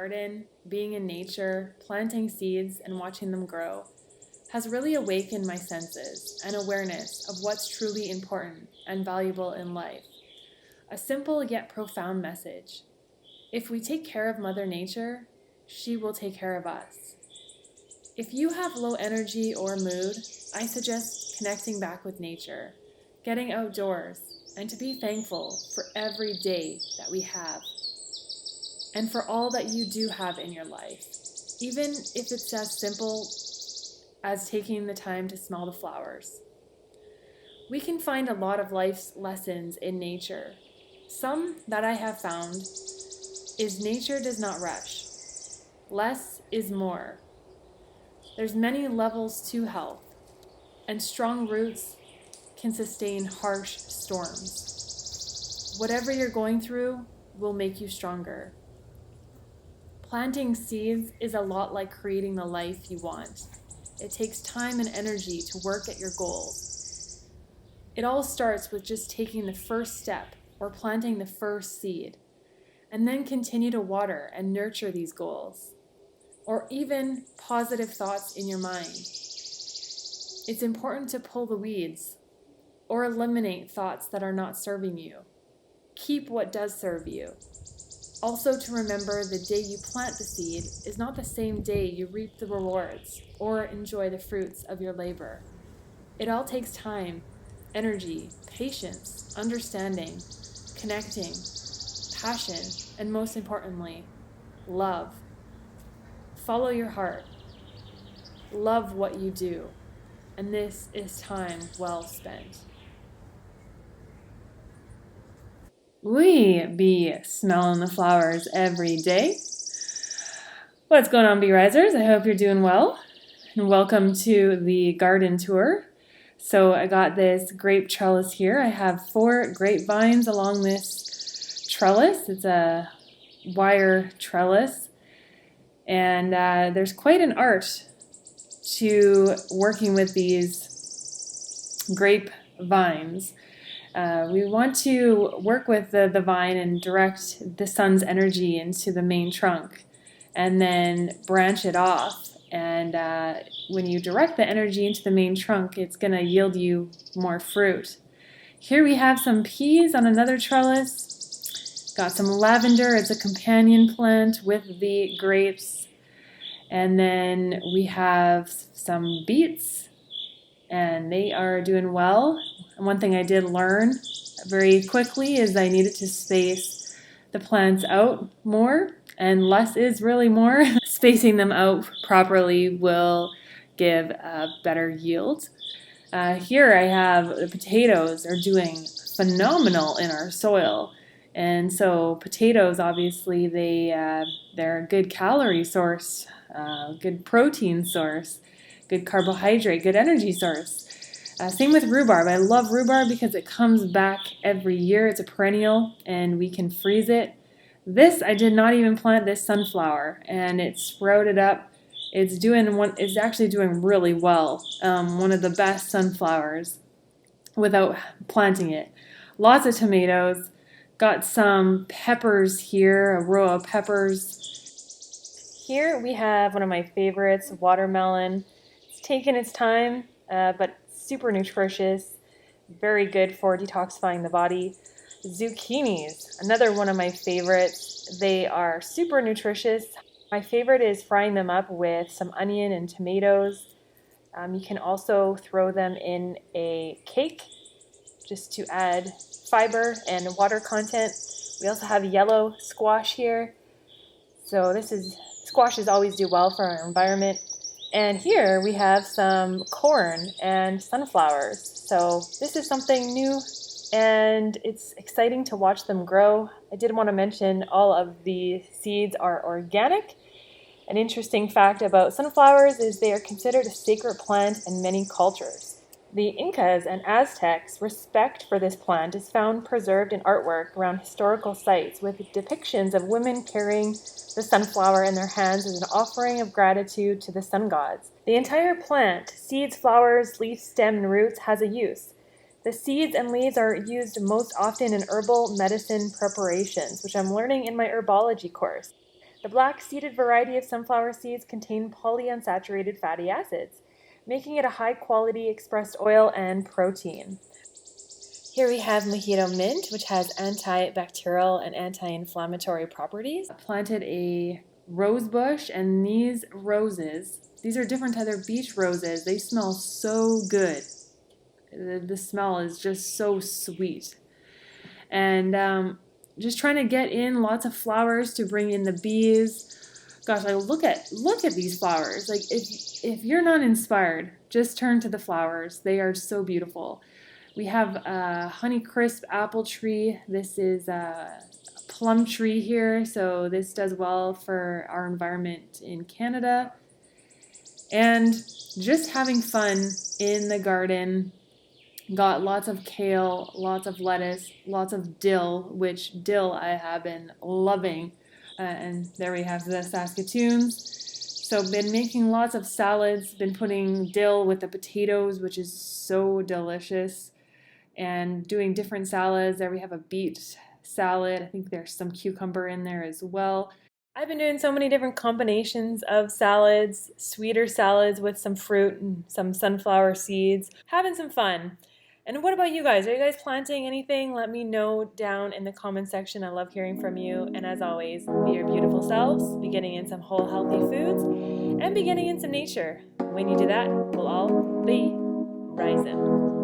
garden, being in nature, planting seeds, and watching them grow has really awakened my senses and awareness of what's truly important and valuable in life. A simple yet profound message. If we take care of Mother Nature, she will take care of us. If you have low energy or mood, I suggest connecting back with nature, getting outdoors, and to be thankful for every day that we have, and for all that you do have in your life, even if it's as simple as taking the time to smell the flowers. We can find a lot of life's lessons in nature. Some that I have found is nature does not rush. Less is more. There's many levels to health, and strong roots can sustain harsh storms. Whatever you're going through will make you stronger. Planting seeds is a lot like creating the life you want. It takes time and energy to work at your goals. It all starts with just taking the first step or planting the first seed, and then continue to water and nurture these goals, or even positive thoughts in your mind. It's important to pull the weeds or eliminate thoughts that are not serving you. Keep what does serve you. Also to remember the day you plant the seed is not the same day you reap the rewards or enjoy the fruits of your labor. It all takes time, energy, patience, understanding, connecting, passion, and most importantly, love. Follow your heart. Love what you do. And this is time well spent. We be smelling the flowers every day. What's going on, bee risers? I hope you're doing well. And welcome to the garden tour. So I got this grape trellis here. I have 4 grapevines along this trellis. It's a wire trellis. And there's quite an art to working with these grape vines. We want to work with the vine and direct the sun's energy into the main trunk and then branch it off. And when you direct the energy into the main trunk, it's going to yield you more fruit. Here we have some peas on another trellis. Got some lavender. It's a companion plant with the grapes. And then we have some beets, and they are doing well. And one thing I did learn very quickly is I needed to space the plants out more, and less is really more. Spacing them out properly will give a better yield. Here I have the potatoes are doing phenomenal in our soil. And so potatoes, obviously, they're a good calorie source, good protein source, good carbohydrate, good energy source. Same with rhubarb. I love rhubarb because it comes back every year. It's a perennial, and we can freeze it. This, I did not even plant this sunflower, and it sprouted up. It's actually doing really well. One of the best sunflowers without planting it. Lots of tomatoes. Got some peppers here, a row of peppers. Here we have one of my favorites, watermelon. It's taken its time, but super nutritious, very good for detoxifying the body. Zucchinis, another one of my favorites. They are super nutritious. My favorite is frying them up with some onion and tomatoes. You can also throw them in a cake just to add fiber and water content. We also have yellow squash here. So squashes always do well for our environment. And here we have some corn and sunflowers. So this is something new, and it's exciting to watch them grow. I did want to mention all of the seeds are organic. An interesting fact about sunflowers is they are considered a sacred plant in many cultures. The Incas and Aztecs' respect for this plant is found preserved in artwork around historical sites with depictions of women carrying the sunflower in their hands as an offering of gratitude to the sun gods. The entire plant, seeds, flowers, leaf, stem, and roots, has a use. The seeds and leaves are used most often in herbal medicine preparations, which I'm learning in my herbology course. The black seeded variety of sunflower seeds contain polyunsaturated fatty acids, making it a high-quality expressed oil and protein. Here we have mojito mint, which has antibacterial and anti-inflammatory properties. I planted a rose bush, and these roses, these are different other beach roses. They smell so good. The smell is just so sweet. And just trying to get in lots of flowers to bring in the bees. Gosh, I look at these flowers. Like if you're not inspired, just turn to the flowers. They are so beautiful. We have a Honeycrisp apple tree. This is a plum tree here, so this does well for our environment in Canada. And just having fun in the garden. Got lots of kale, lots of lettuce, lots of dill, which dill I have been loving. And there we have the Saskatoons. So been making lots of salads, been putting dill with the potatoes, which is so delicious. And doing different salads. There we have a beet salad. I think there's some cucumber in there as well. I've been doing so many different combinations of salads, sweeter salads with some fruit and some sunflower seeds, having some fun. And what about you guys? Are you guys planting anything? Let me know down in the comment section. I love hearing from you. And as always, be your beautiful selves, be getting in some whole healthy foods, and be getting in some nature. When you do that, we'll all be rising.